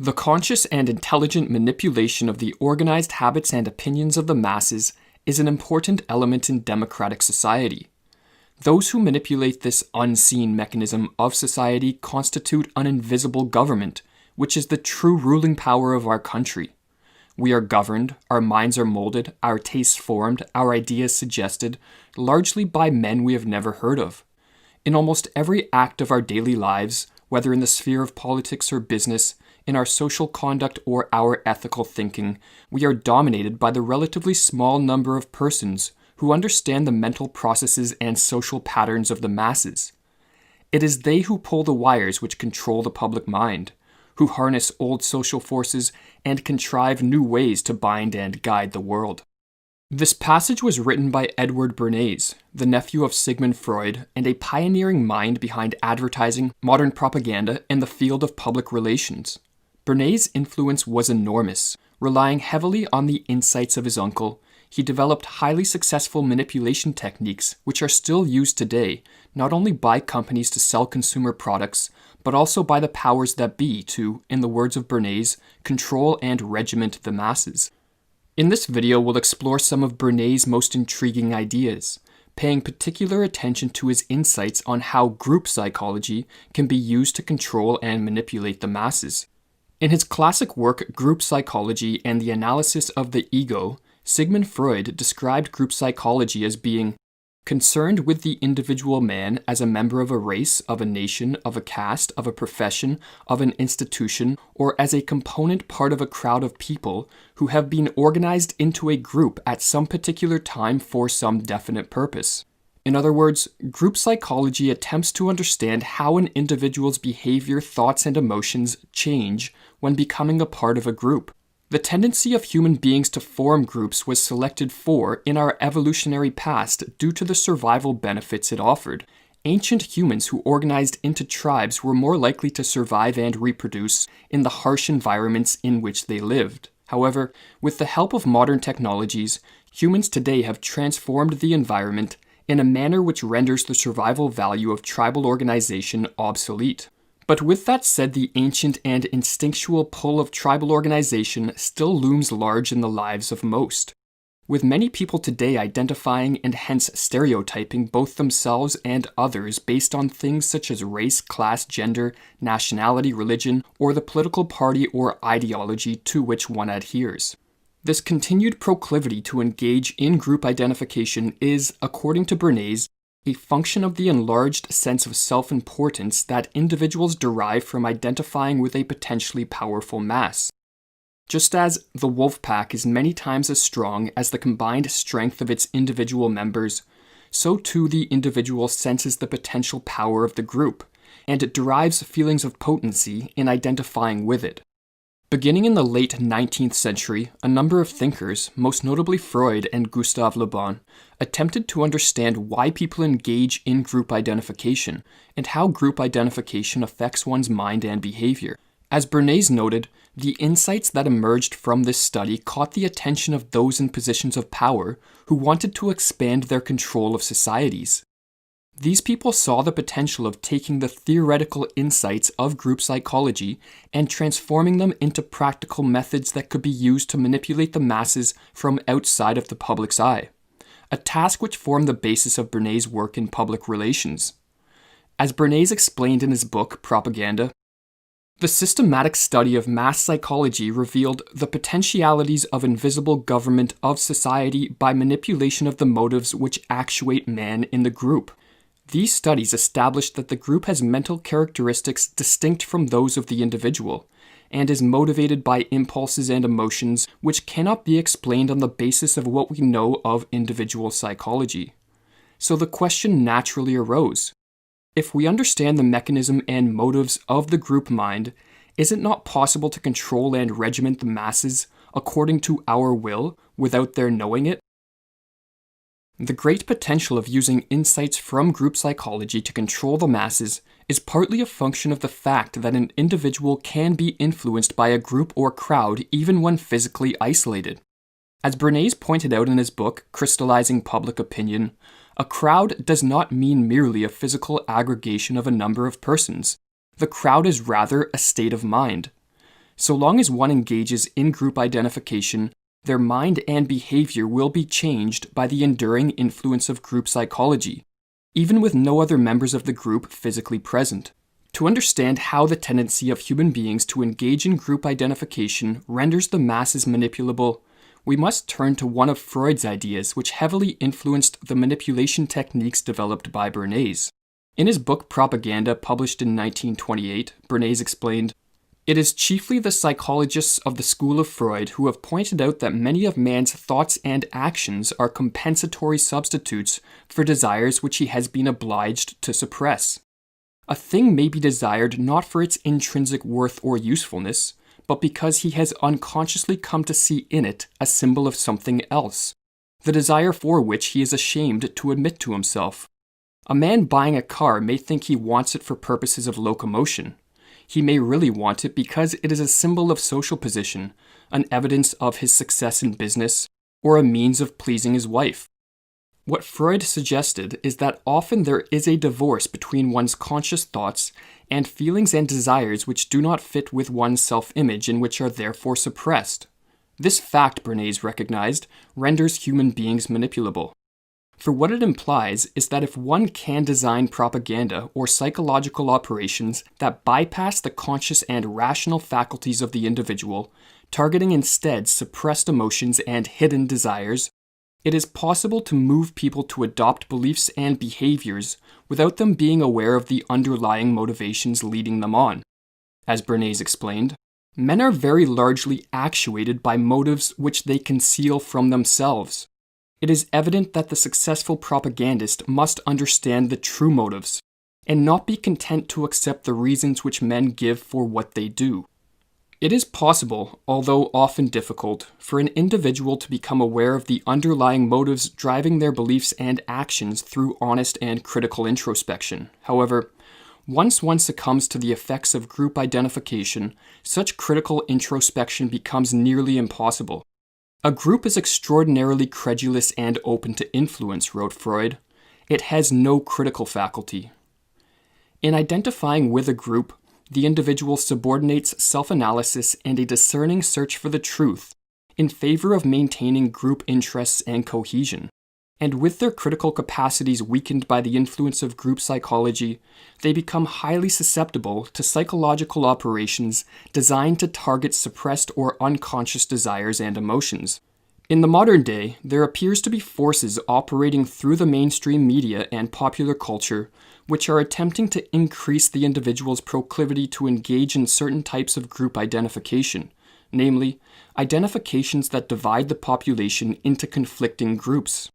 The conscious and intelligent manipulation of the organized habits and opinions of the masses is an important element in democratic society. Those who manipulate this unseen mechanism of society constitute an invisible government, which is the true ruling power of our country. We are governed, our minds are molded, our tastes formed, our ideas suggested, largely by men we have never heard of. In almost every act of our daily lives, whether in the sphere of politics or business, in our social conduct or our ethical thinking, we are dominated by the relatively small number of persons who understand the mental processes and social patterns of the masses. It is they who pull the wires which control the public mind, who harness old social forces and contrive new ways to bind and guide the world. This passage was written by Edward Bernays, the nephew of Sigmund Freud and a pioneering mind behind advertising, modern propaganda, and the field of public relations. Bernays' influence was enormous. Relying heavily on the insights of his uncle, he developed highly successful manipulation techniques which are still used today, not only by companies to sell consumer products, but also by the powers that be to, in the words of Bernays, control and regiment the masses. In this video, we'll explore some of Bernays' most intriguing ideas, paying particular attention to his insights on how group psychology can be used to control and manipulate the masses. In his classic work, Group Psychology and the Analysis of the Ego, Sigmund Freud described group psychology as being concerned with the individual man as a member of a race, of a nation, of a caste, of a profession, of an institution, or as a component part of a crowd of people who have been organized into a group at some particular time for some definite purpose. In other words, group psychology attempts to understand how an individual's behavior, thoughts, and emotions change when becoming a part of a group. The tendency of human beings to form groups was selected for in our evolutionary past due to the survival benefits it offered. Ancient humans who organized into tribes were more likely to survive and reproduce in the harsh environments in which they lived. However, with the help of modern technologies, humans today have transformed the environment in a manner which renders the survival value of tribal organization obsolete. But with that said, the ancient and instinctual pull of tribal organization still looms large in the lives of most, with many people today identifying and hence stereotyping both themselves and others based on things such as race, class, gender, nationality, religion, or the political party or ideology to which one adheres. This continued proclivity to engage in group identification is, according to Bernays, a function of the enlarged sense of self-importance that individuals derive from identifying with a potentially powerful mass. Just as the wolf pack is many times as strong as the combined strength of its individual members, so too the individual senses the potential power of the group, and it derives feelings of potency in identifying with it. Beginning in the late 19th century, a number of thinkers, most notably Freud and Gustave Le Bon, attempted to understand why people engage in group identification and how group identification affects one's mind and behavior. As Bernays noted, the insights that emerged from this study caught the attention of those in positions of power who wanted to expand their control of societies. These people saw the potential of taking the theoretical insights of group psychology and transforming them into practical methods that could be used to manipulate the masses from outside of the public's eye, a task which formed the basis of Bernays' work in public relations. As Bernays explained in his book, Propaganda, the systematic study of mass psychology revealed the potentialities of invisible government of society by manipulation of the motives which actuate man in the group. These studies established that the group has mental characteristics distinct from those of the individual, and is motivated by impulses and emotions which cannot be explained on the basis of what we know of individual psychology. So the question naturally arose: if we understand the mechanism and motives of the group mind, is it not possible to control and regiment the masses according to our will without their knowing it? The great potential of using insights from group psychology to control the masses is partly a function of the fact that an individual can be influenced by a group or crowd even when physically isolated. As Bernays pointed out in his book, Crystallizing Public Opinion, a crowd does not mean merely a physical aggregation of a number of persons. The crowd is rather a state of mind. So long as one engages in group identification, their mind and behavior will be changed by the enduring influence of group psychology, even with no other members of the group physically present. To understand how the tendency of human beings to engage in group identification renders the masses manipulable, we must turn to one of Freud's ideas which heavily influenced the manipulation techniques developed by Bernays. In his book Propaganda, published in 1928, Bernays explained, "It is chiefly the psychologists of the school of Freud who have pointed out that many of man's thoughts and actions are compensatory substitutes for desires which he has been obliged to suppress. A thing may be desired not for its intrinsic worth or usefulness, but because he has unconsciously come to see in it a symbol of something else, the desire for which he is ashamed to admit to himself. A man buying a car may think he wants it for purposes of locomotion. He may really want it because it is a symbol of social position, an evidence of his success in business, or a means of pleasing his wife. What Freud suggested is that often there is a divorce between one's conscious thoughts and feelings and desires which do not fit with one's self-image and which are therefore suppressed. This fact, Bernays recognized, renders human beings manipulable. For what it implies is that if one can design propaganda or psychological operations that bypass the conscious and rational faculties of the individual, targeting instead suppressed emotions and hidden desires, it is possible to move people to adopt beliefs and behaviors without them being aware of the underlying motivations leading them on. As Bernays explained, men are very largely actuated by motives which they conceal from themselves. It is evident that the successful propagandist must understand the true motives, and not be content to accept the reasons which men give for what they do. It is possible, although often difficult, for an individual to become aware of the underlying motives driving their beliefs and actions through honest and critical introspection. However, once one succumbs to the effects of group identification, such critical introspection becomes nearly impossible. A group is extraordinarily credulous and open to influence, wrote Freud. It has no critical faculty. In identifying with a group, the individual subordinates self-analysis and a discerning search for the truth in favor of maintaining group interests and cohesion. And with their critical capacities weakened by the influence of group psychology, they become highly susceptible to psychological operations designed to target suppressed or unconscious desires and emotions. In the modern day, there appears to be forces operating through the mainstream media and popular culture which are attempting to increase the individual's proclivity to engage in certain types of group identification, namely, identifications that divide the population into conflicting groups.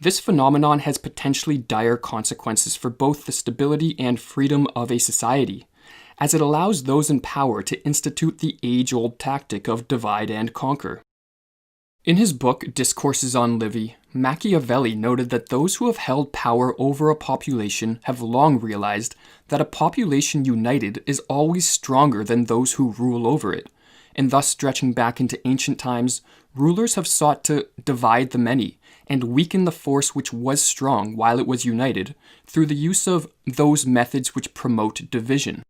This phenomenon has potentially dire consequences for both the stability and freedom of a society, as it allows those in power to institute the age-old tactic of divide and conquer. In his book Discourses on Livy, Machiavelli noted that those who have held power over a population have long realized that a population united is always stronger than those who rule over it, and thus stretching back into ancient times, rulers have sought to divide the many and weaken the force which was strong while it was united through the use of those methods which promote division.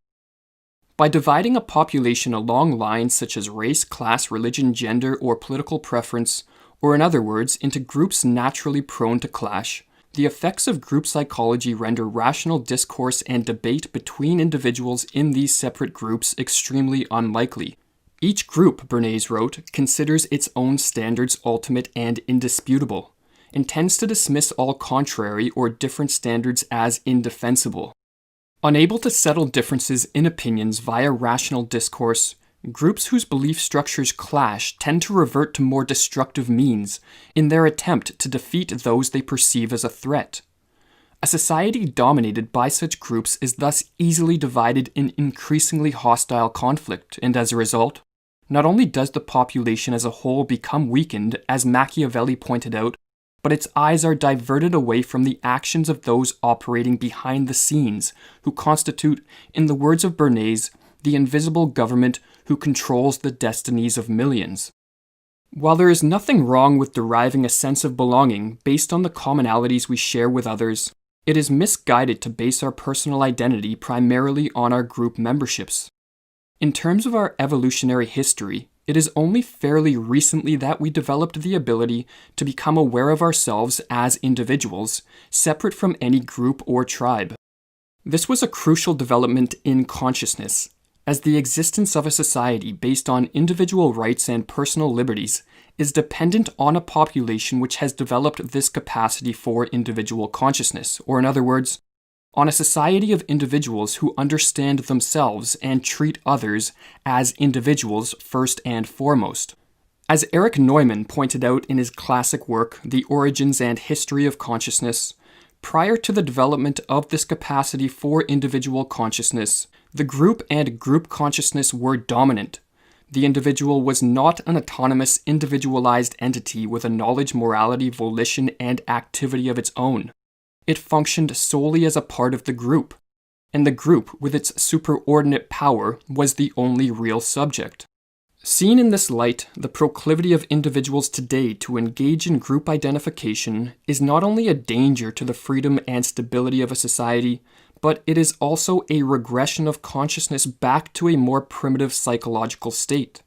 By dividing a population along lines such as race, class, religion, gender, or political preference, or in other words, into groups naturally prone to clash, the effects of group psychology render rational discourse and debate between individuals in these separate groups extremely unlikely. Each group, Bernays wrote, considers its own standards ultimate and indisputable, and tends to dismiss all contrary or different standards as indefensible. Unable to settle differences in opinions via rational discourse, groups whose belief structures clash tend to revert to more destructive means in their attempt to defeat those they perceive as a threat. A society dominated by such groups is thus easily divided in increasingly hostile conflict, and as a result, not only does the population as a whole become weakened, as Machiavelli pointed out, but its eyes are diverted away from the actions of those operating behind the scenes, who constitute, in the words of Bernays, the invisible government who controls the destinies of millions. While there is nothing wrong with deriving a sense of belonging based on the commonalities we share with others, it is misguided to base our personal identity primarily on our group memberships. In terms of our evolutionary history, it is only fairly recently that we developed the ability to become aware of ourselves as individuals, separate from any group or tribe. This was a crucial development in consciousness, as the existence of a society based on individual rights and personal liberties is dependent on a population which has developed this capacity for individual consciousness, or in other words, on a society of individuals who understand themselves and treat others as individuals first and foremost. As Erich Neumann pointed out in his classic work, The Origins and History of Consciousness, prior to the development of this capacity for individual consciousness, the group and group consciousness were dominant. The individual was not an autonomous, individualized entity with a knowledge, morality, volition, and activity of its own. It functioned solely as a part of the group, and the group, with its superordinate power, was the only real subject. Seen in this light, the proclivity of individuals today to engage in group identification is not only a danger to the freedom and stability of a society, but it is also a regression of consciousness back to a more primitive psychological state,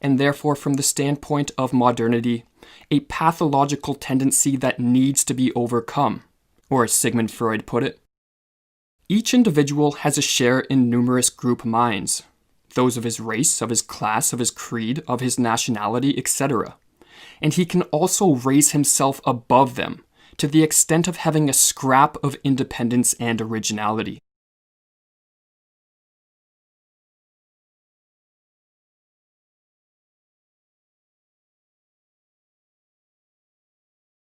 and therefore, from the standpoint of modernity, a pathological tendency that needs to be overcome. Or as Sigmund Freud put it, each individual has a share in numerous group minds, those of his race, of his class, of his creed, of his nationality, etc. And he can also raise himself above them, to the extent of having a scrap of independence and originality.